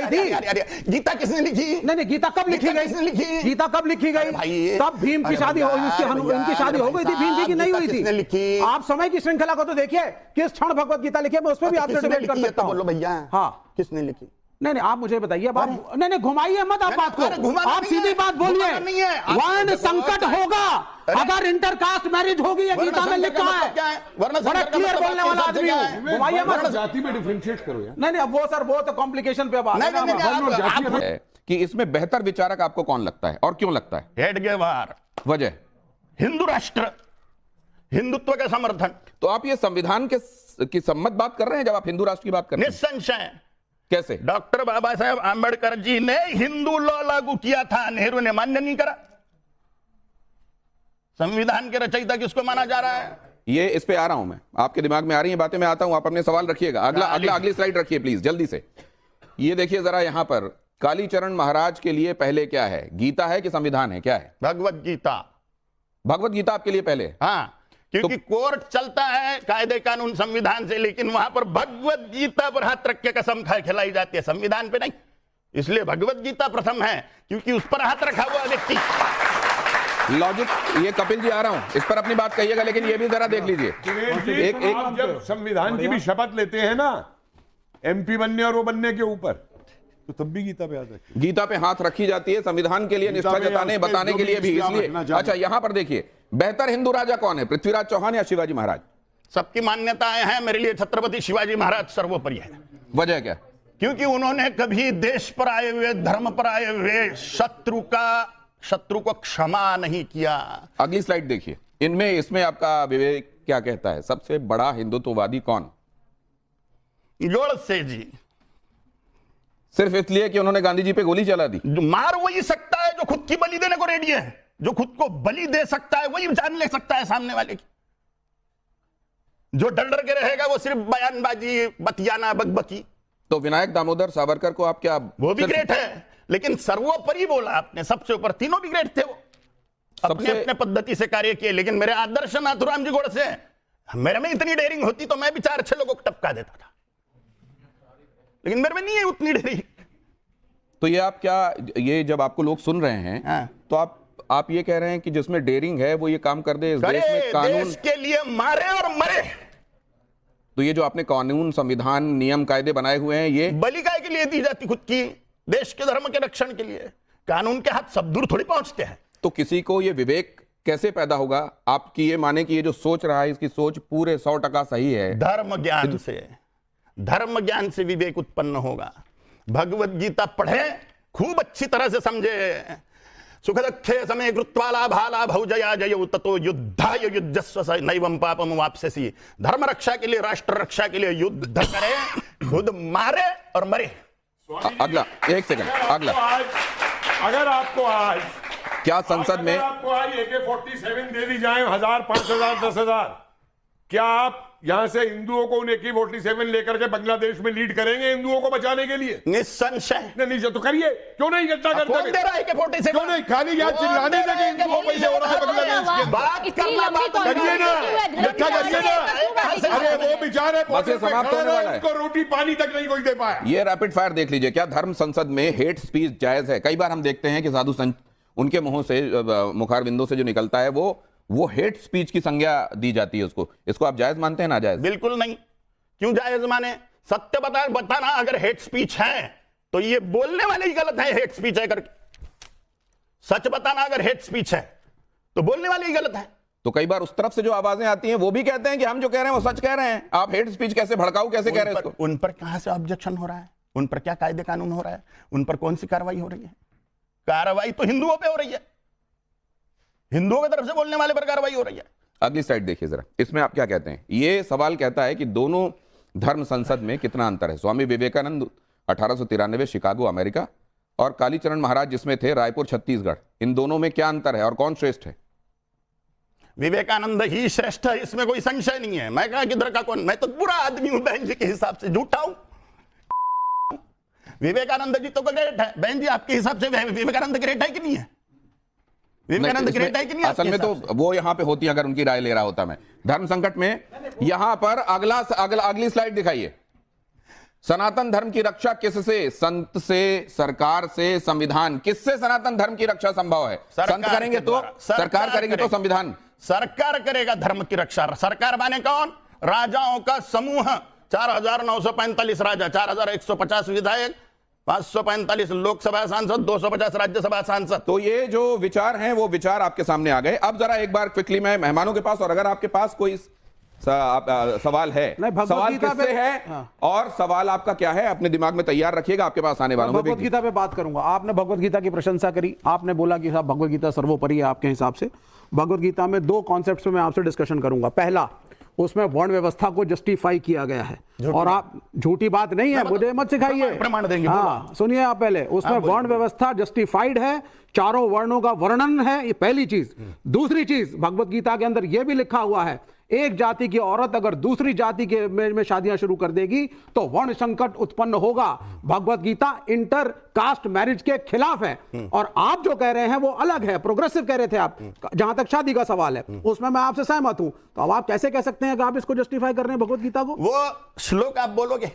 थी? गीता किसने लिखी? नहीं, गीता कब लिखी गई? किसने लिखी? गीता कब लिखी गई? तब भीम की शादी हो, इनकी शादी हो गई थी, भीम जी की नहीं हुई थी। आप समय की श्रृंखला को तो देखिए, किस क्षण भगवत गीता लिखी है, मैं उस पर भी आपसे डिबेट कर सकता हूं। बोलो भैया, हाँ किसने लिखी? नहीं, आप मुझे बताइए। नहीं, घुमाइए मत आप बात को, आप सीधी बात बोलिए। वर्ण संकट होगा अगर इंटरकास्ट मैरिज होगी, ये गीता में लिखा है। बड़ा क्लियर बोलने वाला आदमी हूं, घुमाइए मत। जाति में डिफरेंशिएट करो यार। नहीं, अब वो सर, वो तो कॉम्प्लिकेशन पे बात है कि इसमें बेहतर विचारक आपको कौन लगता है और क्यों लगता है? हेडगेवार। वजह? हिंदू राष्ट्र, हिंदुत्व का समर्थन। तो आप ये संविधान की सम्मत बात कर रहे हैं जब आप हिंदू राष्ट्र की बात कर रहे हैं? निस्संशय। कैसे? डॉक्टर बाबा साहेब आंबेडकर जी ने हिंदू लॉ लागू किया था, नेहरू ने मान्य नहीं करा। संविधान के रचयिता किसको माना जा रहा है? ये इस पे आ रहा हूं मैं, आपके दिमाग में आ रही है बातें, मैं आता हूं, आप अपने सवाल रखिएगा। अगली स्लाइड रखिए प्लीज, जल्दी से। ये देखिए जरा, यहां पर कालीचरण महाराज के लिए पहले क्या है? गीता है कि संविधान है? क्या है? भगवत गीता। भगवत गीता आपके लिए पहले? हाँ, क्योंकि कोर्ट चलता है कायदे कानून संविधान से, लेकिन वहां पर भगवत गीता पर हाथ रख के कसम खिलाई जाती है, संविधान पे नहीं। इसलिए भगवत गीता प्रथम है, क्योंकि उस पर हाथ रखा हुआ व्यक्ति। लॉजिक, ये कपिल जी आ रहा हूं, इस पर अपनी बात कहिएगा, लेकिन ये भी जरा देख लीजिए। आप जब संविधान की भी शपथ लेते हैं ना, एमपी बनने और वो बनने के ऊपर, तो तब भी गीता पे हाथ रखिए। गीता पे हाथ रखी जाती है संविधान के लिए निष्ठा जताने बताने के लिए भी, इसलिए। अच्छा, यहां पर देखिए, बेहतर हिंदू राजा कौन है, पृथ्वीराज चौहान या शिवाजी महाराज? सबकी मान्यताएं हैं, मेरे लिए छत्रपति शिवाजी महाराज सर्वोपरि है। वजह क्या? क्योंकि उन्होंने कभी देश पर आए हुए, धर्म पर आए हुए शत्रु को क्षमा नहीं किया। अगली स्लाइड देखिए, इसमें आपका विवेक क्या कहता है? सबसे बड़ा हिंदुत्ववादी कौन? गोडसे जी। सिर्फ इसलिए कि उन्होंने गांधी जी पे गोली चला दी? मार वही सकता है जो खुद की बलि देने को रेडी है। जो खुद को बलि दे सकता है वही जान ले सकता है सामने वाले की। जो डर के रहेगा वो सिर्फ बयानबाजी, बतियाना, बकबकी। तो विनायक दामोदर सावरकर को आप क्या? वो भी ग्रेट है, लेकिन सर्वोपरि बोला आपने, सबसे ऊपर। तीनों भी ग्रेट थे, वो अपने अपने पद्धति से कार्य किए। लेकिन मेरे आदर्श नाथुराम जी गोडसे, मेरे में इतनी डेयरिंग होती तो मैं भी 4-6 लोगों को टपका देता था, लेकिन मेरे में नहीं है उतनी डेयरिंग। तो ये आप क्या, ये जब आपको लोग सुन रहे हैं, हाँ। तो आप ये कह रहे हैं कि जिसमें डेयरिंग है वो ये काम कर दे? इस देश में कानून देश के लिए मारे और मरे। तो ये जो आपने कानून, संविधान, नियम, कायदे बनाए हुए हैं, ये बलि काय के लिए दी जाती? खुद की, देश के धर्म के रक्षण के लिए। कानून के हाथ सब दूर थोड़ी पहुंचते हैं। तो किसी को ये विवेक कैसे पैदा होगा? आपकी ये माने कि ये जो सोच रहा है, इसकी सोच पूरे 100% सही है? धर्म ज्ञान से विवेक उत्पन्न होगा। भगवत गीता पढ़े, खूब अच्छी तरह से समझे। सुखदुःखे समे कृत्वा लाभा भौजया जयौ ततो युद्धाय युद्धस्व नैवं पापम वाप्स्यसि। धर्म रक्षा के लिए, राष्ट्र रक्षा के लिए युद्ध करे, खुद मारे और मरे। अगला, एक सेकंड, अगला। अगर आपको आज क्या संसद में आपको आज AK-47 दे दी जाए, 1000, 5000, 10,000, क्या आप यहां से हिंदुओं को उन AK-47 लेकर के बांग्लादेश में लीड करेंगे हिंदुओं को बचाने के लिए? निस्संशय। नहीं तो करिए, क्यों नहीं इकट्ठा करते? कौन दे रहा है AK-47? क्यों नहीं? खाली याद चिल्लाने लगे हिंदुओं को ये हो रहा है बांग्लादेश के। बात करना, बात करिए ना, इकट्ठा करिए ना। अरे वो बेचारे समाप्त होने वाला है, उनको रोटी पानी तक नहीं कोई दे पाया। ये रैपिड फायर देख लीजिए। क्या धर्म संसद में हेट स्पीच जायज है? कई बार हम देखते हैं कि साधु संत, उनके मुंह से, मुखारबिंदों से जो निकलता है वो हेट स्पीच की संज्ञा दी जाती है उसको। इसको आप जायज मानते हैं? ना जायज? बिल्कुल नहीं। क्यों जायज माने? सत्य बताना अगर हेट स्पीच है तो ये बोलने वाले ही गलत है हेट स्पीच है करके। सच बताना अगर हेट स्पीच है तो बोलने वाले ही गलत है। तो कई बार उस तरफ से जो आवाजें आती हैं वो भी कहते हैं कि हम जो कह रहे हैं वो सच कह रहे हैं। आप हेट स्पीच कैसे, भड़काऊ कैसे कह रहे हैं इसको? उन पर कहां से ऑब्जेक्शन हो रहा है? उन पर क्या कायदे कानून हो रहा है? उन पर कौन सी कार्रवाई हो रही है? कार्रवाई तो हिंदुओं पे हो रही है, हिंदुओं की तरफ से बोलने वाले पर कार्रवाई हो रही है। अगली स्लाइड देखिए जरा, इसमें आप क्या कहते हैं? ये सवाल कहता है कि दोनों धर्म संसद में कितना अंतर है? स्वामी विवेकानंद 1893 शिकागो अमेरिका, और कालीचरण महाराज जिसमें थे रायपुर छत्तीसगढ़, इन दोनों में क्या अंतर है और कौन श्रेष्ठ है? विवेकानंद ही श्रेष्ठ है, इसमें कोई संशय नहीं है। मैं कहा किधर का कौन? मैं तो बुरा आदमी हूं बहन जी के हिसाब से, झूठा हूं। विवेकानंद जी तो ग्रेट है बहन जी, आपके हिसाब से विवेकानंद ग्रेट है कि नहीं है? विवेकानंद ग्रेट है कि नहीं? असल में तो वो यहां पे होती, अगर उनकी राय ले रहा होता मैं। धर्म संकट में यहां पर अगली स्लाइड दिखाइए। सनातन धर्म की रक्षा किससे? संत से, सरकार से, संविधान। किससे सनातन धर्म की रक्षा संभव है? संत करेंगे तो, सरकार करेगी तो संविधान। सरकार करेगा धर्म की रक्षा। सरकार माने कौन? राजाओं का समूह। 4945 राजा, 4150 विधायक, 545 लोकसभा सांसद, 250 राज्यसभा सांसद। तो ये जो विचार हैं वो विचार आपके सामने आ गए। अब जरा एक बार क्विकली मैं मेहमानों के पास, और अगर आपके पास कोई सवाल है, सवाल किससे है और सवाल आपका क्या है, अपने दिमाग में तैयार रखिएगा, आपके पास आने वालों में। भगवत गीता पे बात करूंगा। आपने भगवत गीता की प्रशंसा करी, आपने बोला कि साहब भगवत गीता सर्वोपरि है आपके हिसाब से। भगवत गीता में 2 कॉन्सेप्ट्स पे मैं आपसे डिस्कशन करूंगा। पहला, उसमें वर्ण व्यवस्था को जस्टिफाई किया गया है, और आप झूठी बात नहीं है, मुझे मत सिखाइए, प्रमाण देंगे। हाँ सुनिए आप पहले, उसमें वर्ण व्यवस्था जस्टिफाइड है, चारों वर्णों का वर्णन है, ये पहली चीज। दूसरी चीज, भगवत गीता के अंदर यह भी लिखा हुआ है, एक जाति की औरत अगर दूसरी जाति के में शादियां शुरू कर देगी तो वर्ण संकट उत्पन्न होगा। Bhagavad Gita inter caste marriage के खिलाफ है, और आप जो कह रहे हैं वो अलग है, प्रोग्रेसिव कह रहे थे आप, जहां तक शादी का सवाल है उसमें मैं आपसे सहमत हूं। तो अब आप कैसे कह सकते हैं कि आप इसको जस्टिफाई कर रहे हैं भगवत गीता को? वो श्लोक आप बोलोगे?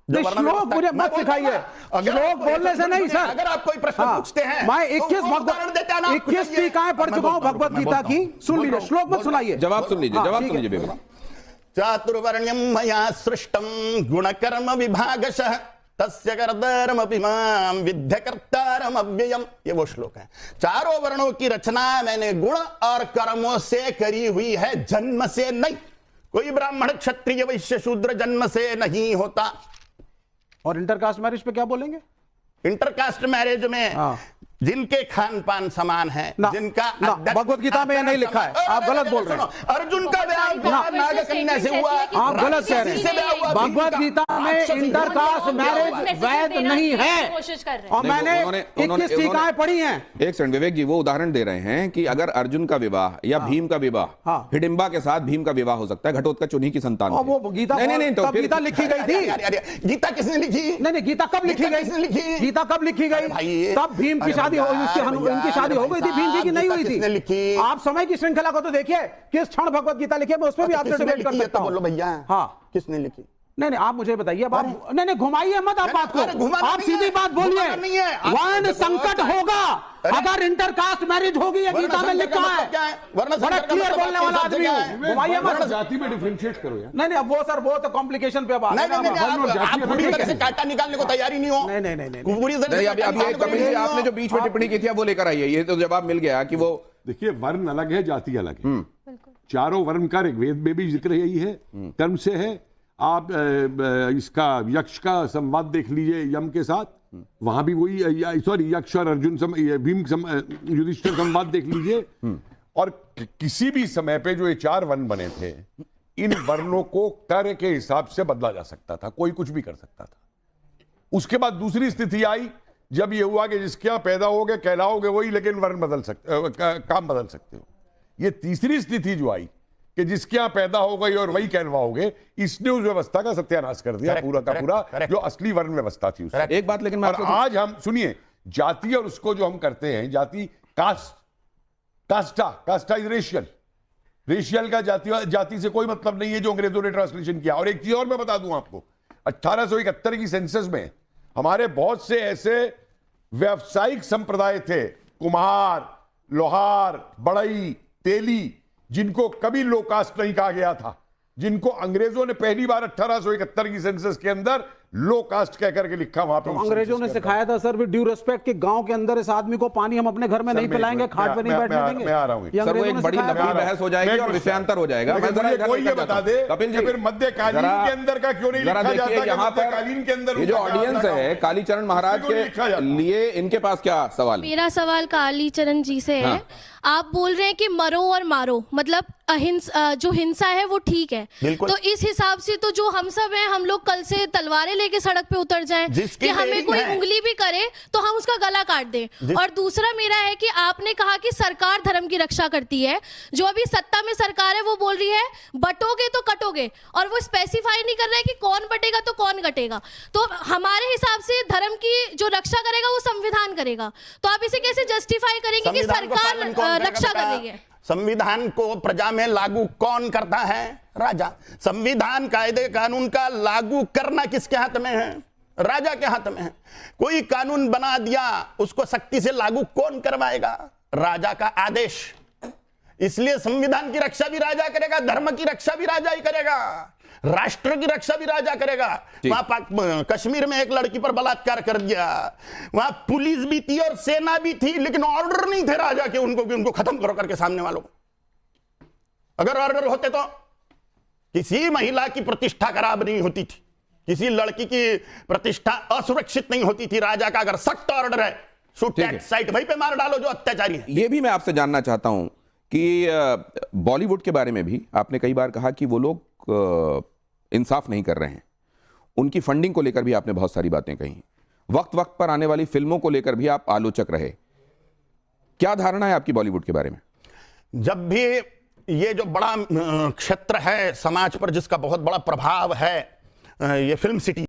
श्लोक मुझे मत सिखाइए, श्लोक बोलने से नहीं सर। अगर आप कोई प्रश्न पूछते हैं, मैं 21 टीकाएं पढ़ चुका हूं भगवत गीता की, सुन लीजिए, श्लोक मत सुनाइए, जवाब सुन लीजिए, जवाब सुन लीजिए। चातुर्वर्ण्यम मया सृष्टम गुणकर्म विभागशः तस्य कर्तरमपि मां विद्य कर्तारम अव्ययम। ये वो श्लोक है। चारों वर्णों की रचना मैंने गुण और कर्मों से करी हुई है, जन्म से नहीं। कोई ब्राह्मण क्षत्रिय वैश्य शूद्र जन्म से नहीं होता। और इंटरकास्ट मैरिज पे क्या बोलेंगे? इंटरकास्ट मैरिज में जिनके खान पान समान है, जिनका भगवत गीता में ये नहीं लिखा है, आप गलत बोल रहे हैं। अर्जुन का विवाह नागकन्या से हुआ, आप गलत कह रहे हैं। भगवत गीता में इंटरकास्ट मैरिज वैध नहीं है, और मैंने 21 टीकाएं पढ़ी हैं। एक सेकंड विवेक जी, वो उदाहरण दे रहे हैं कि अगर अर्जुन का विवाह या भीम का विवाह, हिडिंबा के साथ भीम का विवाह हो सकता है, घटोत्कच उन्हीं की संतान। वो गीता नहीं, तो गीता लिखी गई थी। गीता किसने लिखी? नहीं, गीता कब लिखी गई? गीता कब लिखी गई? तब भीम की इनकी शादी हो गई थी, भीम जी की नहीं हुई थी। आप समय की श्रृंखला को तो देखिए, किस क्षण भगवत गीता लिखी है, मैं उस पर भी आपसे डिबेट कर सकता हूं। बोलो भैया, हाँ किसने लिखी? नहीं, आप मुझे बताइए। नहीं, घुमाइए मत आप बात को, आप सीधी बात बोलिए। वर्ण संकट होगा अगर इंटरकास्ट मैरिज होगी, ये गीता में लिखा है। बड़ा क्लियर बोलने वाला आदमी हूं, घुमाइए मत। जाति में डिफरेंशिएट करो यार। नहीं, अब वो सर, वो तो कॉम्प्लिकेशन पे बात है। आप पूरी तरह से कांटा निकालने को तैयारी नहीं हो। नहीं, पूरी तरह से। अभी आपने जो बीच में टिप्पणी की थी वो लेकर आइए, ये तो जवाब मिल गया कि वो, देखिए वर्ण अलग है, जाति अलग है। चारों वर्ण का ऋग्वेद में भी जिक्र यही है, कर्म से है। आप इसका यक्ष का संवाद देख लीजिए यम के साथ, वहां भी वही, सॉरी यक्ष और अर्जुन भीम युधिष्ठिर संवाद देख लीजिए। और किसी भी समय पे जो ये 4 वर्ण बने थे, इन वर्णों को कार्य के हिसाब से बदला जा सकता था, कोई कुछ भी कर सकता था। उसके बाद दूसरी स्थिति आई जब ये हुआ कि जिसके यहां पैदा होगे कहलाओगे वही, लेकिन वर्ण बदल सकते, काम बदल सकते हो। ये तीसरी स्थिति जो आई कि जिसके यहां पैदा हो गई और वही कहलवाओगे, इसने उस व्यवस्था का सत्यानाश कर दिया, पूरा का पूरा जो असली वर्ण व्यवस्था थी उसमें। एक बात लेकिन आज हम सुनिए, जाति और उसको जो हम करते हैं, जाति कास्टा इज रेशियल। रेशियल का जाति से कोई मतलब नहीं है, जो अंग्रेजों ने ट्रांसलेशन किया। और एक चीज और मैं बता दूं आपको, 1871 की सेंसस में हमारे बहुत से ऐसे व्यावसायिक संप्रदाय थे, कुम्हार, लोहार, बढ़ई, तेली, जिनको कभी लो कास्ट नहीं कहा गया था, जिनको अंग्रेजों ने पहली बार 1871 की सेंसस के अंदर लो कास्ट कह करके लिखा। वहां पे अंग्रेजों ने सिखाया था सर, विद ड्यू रिस्पेक्ट, कि गांव के अंदर इस आदमी को पानी हम अपने घर में नहीं पिलाएंगे, खाट पे नहीं बैठने देंगे। मैं आ रहा हूं सर, वो एक बड़ी लंबी बहस हो जाएगी और विषयांतर हो जाएगा। मैं जरा कोई ये बता दे कपिल जी, फिर मध्यकालीन के अंदर का क्यों नहीं लिखा जाता? यहाँ पर मध्यकालीन के अंदर ये जो ऑडियंस है, कालीचरण महाराज के लिए इनके पास क्या सवाल? मेरा सवाल कालीचरण जी से है। आप बोल रहे हैं कि मरो और मारो, मतलब अहिंसा, जो हिंसा है वो ठीक है, तो इस हिसाब से तो जो हम सब हैं, हम लोग कल से तलवारें लेके सड़क पे उतर जाएं कि हमें कोई उंगली भी करे तो हम उसका गला काट दें। और दूसरा मेरा है कि आपने कहा कि सरकार धर्म की रक्षा करती है, जो अभी सत्ता में सरकार है वो बोल रही है बटोगे तो कटोगे, और वो स्पेसिफाई नहीं कर रहा है कि कौन बटेगा तो कौन कटेगा। तो हमारे हिसाब से धर्म की जो रक्षा करेगा वो संविधान करेगा, तो आप इसे कैसे जस्टिफाई करेंगे कि सरकार रक्षा कर रही है? संविधान को प्रजा में लागू कौन करता है? राजा। संविधान कायदे कानून का लागू करना किसके हाथ में है? राजा के हाथ में है। कोई कानून बना दिया, उसको सख्ती से लागू कौन करवाएगा? राजा का आदेश। इसलिए संविधान की रक्षा भी राजा करेगा, धर्म की रक्षा भी राजा ही करेगा, राष्ट्र की रक्षा भी राजा करेगा। वहां कश्मीर में एक लड़की पर बलात्कार कर दिया, वहां पुलिस भी थी और सेना भी थी, लेकिन ऑर्डर नहीं थे राजा के उनको कि उनको खत्म करो करके सामने वालों को। अगर ऑर्डर होते तो किसी महिला की प्रतिष्ठा खराब नहीं होती थी, किसी लड़की की प्रतिष्ठा असुरक्षित नहीं होती थी। राजा का अगर सख्त ऑर्डर है, शूट एट साइट, वहीं पे मार डालो जो अत्याचारी है। ये भी मैं आपसे जानना चाहता हूं कि बॉलीवुड के बारे में भी आपने कई बार कहा कि वो लोग इंसाफ नहीं कर रहे हैं। उनकी फंडिंग को लेकर भी आपने बहुत सारी बातें कही। वक्त वक्त पर आने वाली फिल्मों को लेकर भी आप आलोचक रहे। क्या धारणा है आपकी बॉलीवुड के बारे में? जब भी ये जो बड़ा क्षेत्र है समाज पर जिसका बहुत बड़ा प्रभाव है, ये फिल्म सिटी